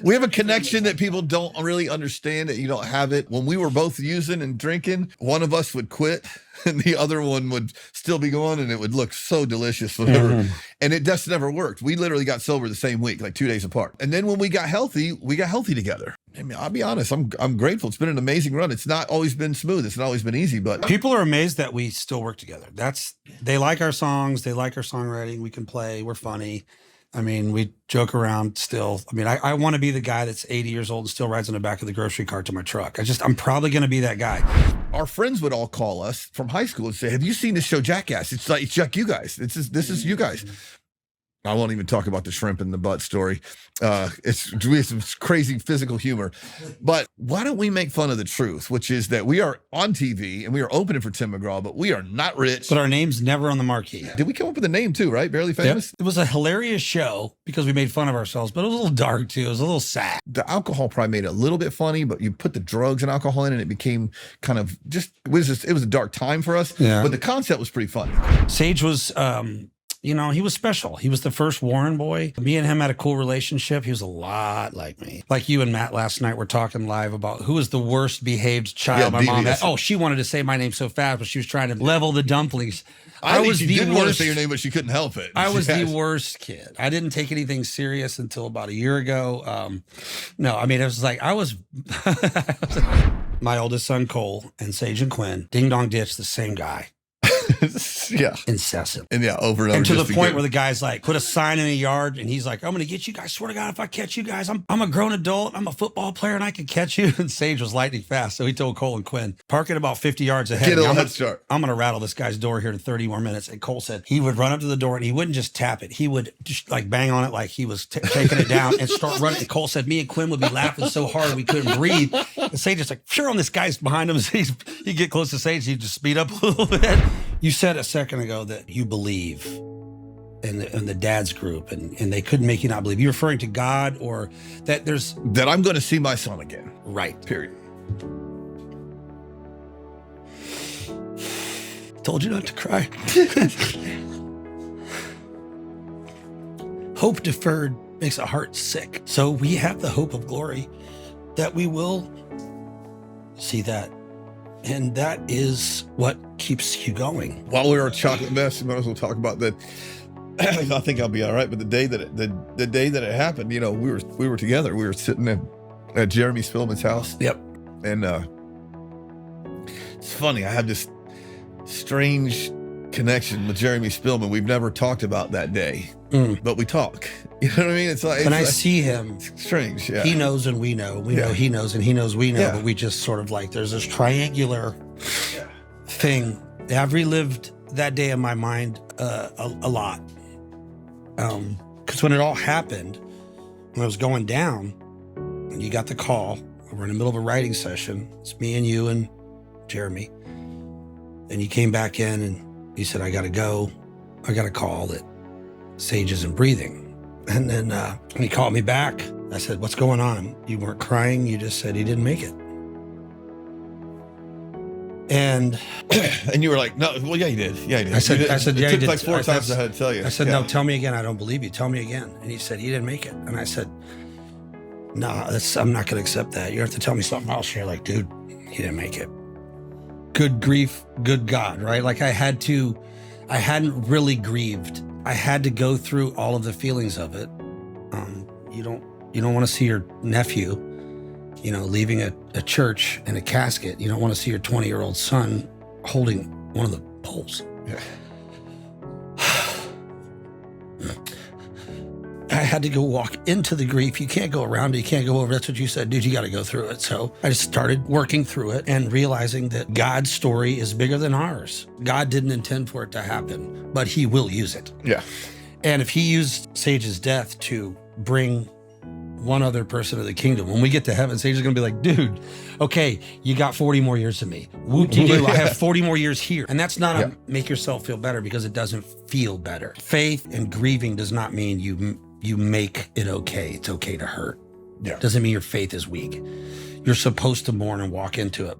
We have a connection that people don't really understand, that you don't have it. When we were both using and drinking, one of us would quit and the other one would still be going, and it would look so delicious, whatever. And it just never worked. We literally got sober the same week, like 2 days apart. And then when we got healthy together. I mean, I'll be honest, I'm grateful. It's been an amazing run. It's not always been smooth. It's not always been easy, but people are amazed that we still work together. They like our songs. They like our songwriting. We can play. We're funny. I mean, we joke around still. I mean, I want to be the guy that's 80 years old and still rides in the back of the grocery cart to my truck. I'm probably going to be that guy. Our friends would all call us from high school and say, have you seen this show Jackass? It's like you guys. This is you guys. I won't even talk about the shrimp in the butt story. We have some crazy physical humor. But why don't we make fun of the truth, which is that we are on TV and we are opening for Tim McGraw, but we are not rich. But our name's never on the marquee. Did we come up with a name too, right? Barely Famous? Yep. It was a hilarious show because we made fun of ourselves, but it was a little dark too. It was a little sad. The alcohol probably made it a little bit funny, but you put the drugs and alcohol in and it became kind of it was a dark time for us. Yeah. But the concept was pretty funny. Sage was... you know, he was special. He was the first Warren boy. Me and him had a cool relationship. He was a lot like me. Like you and Matt last night were talking live about who was the worst behaved child my mom had. Oh, she wanted to say my name so fast, but she was trying to level the dumplings. I was the worst. Want to say your name, but she couldn't help it. I was the worst kid. I didn't take anything serious until about a year ago. No, I mean, it was like my oldest son, Cole, and Sage and Quinn, Ding Dong Ditch, the same guy. Yeah. Incessant. And yeah, over and over. And to the point where the guy's like, put a sign in the yard and he's like, I'm going to get you guys. Swear to God, if I catch you guys, I'm a grown adult. I'm a football player and I can catch you. And Sage was lightning fast. So he told Cole and Quinn, park it about 50 yards ahead. Get a head start. I'm going to rattle this guy's door here in 30 more minutes. And Cole said he would run up to the door and he wouldn't just tap it. He would just like bang on it like he was taking it down and start running. And Cole said me and Quinn would be laughing so hard we couldn't breathe. And Sage is like, sure, on this guy's behind him. So he'd get close to Sage. He'd just speed up a little bit. You said a second ago that you believe in the dad's group and they couldn't make you not believe. You're referring to God or that that I'm going to see my son again. Right. Period. Told you not to cry. Hope deferred makes a heart sick. So we have the hope of glory that we will see that. And that is what keeps you going. While we were a chocolate mess, we might as well talk about that. I think I'll be all right. But the day that it happened, you know, we were together. We were sitting at Jeremy Spillman's house. Yep. And it's funny. I have this strange connection with Jeremy Spillman. We've never talked about that day, but we talk. You know what I mean? It's like, I see him, it's strange. Yeah. He knows and we know. We know he knows and he knows we know. Yeah. But we just sort of like, there's this triangular thing. I've relived that day in my mind a lot. Because when it all happened, when I was going down, and you got the call, we're in the middle of a writing session. It's me and you and Jeremy. And you came back in and you said, I got to go. I got a call that Sage isn't breathing. And then when he called me back, I said, what's going on? You weren't crying. You just said he didn't make it. And you were like, no, well, yeah, he did. Yeah, he did. I said, yeah, he did. It took like 4 times I had to tell you. I said, no, tell me again. I don't believe you. Tell me again. And he said, he didn't make it. And I said, no, I'm not going to accept that. You have to tell me something else. And you're like, dude, he didn't make it. Good grief, good God, right? Like I hadn't really grieved. I had to go through all of the feelings of it. You don't want to see your nephew, you know, leaving a church in a casket. You don't want to see your 20-year-old son holding one of the poles. Yeah. I had to go walk into the grief. You can't go around it. You can't go over. That's what you said, dude. You got to go through it. So I just started working through it and realizing that God's story is bigger than ours. God didn't intend for it to happen, but he will use it. Yeah. And if he used Sage's death to bring one other person to the kingdom, when we get to heaven, Sage is going to be like, dude, okay, you got 40 more years than me. Whoop-de-doo, I have 40 more years here. And that's not a make yourself feel better because it doesn't feel better. Faith and grieving does not mean you make it okay. It's okay to hurt. Yeah. Doesn't mean your faith is weak. You're supposed to mourn and walk into it.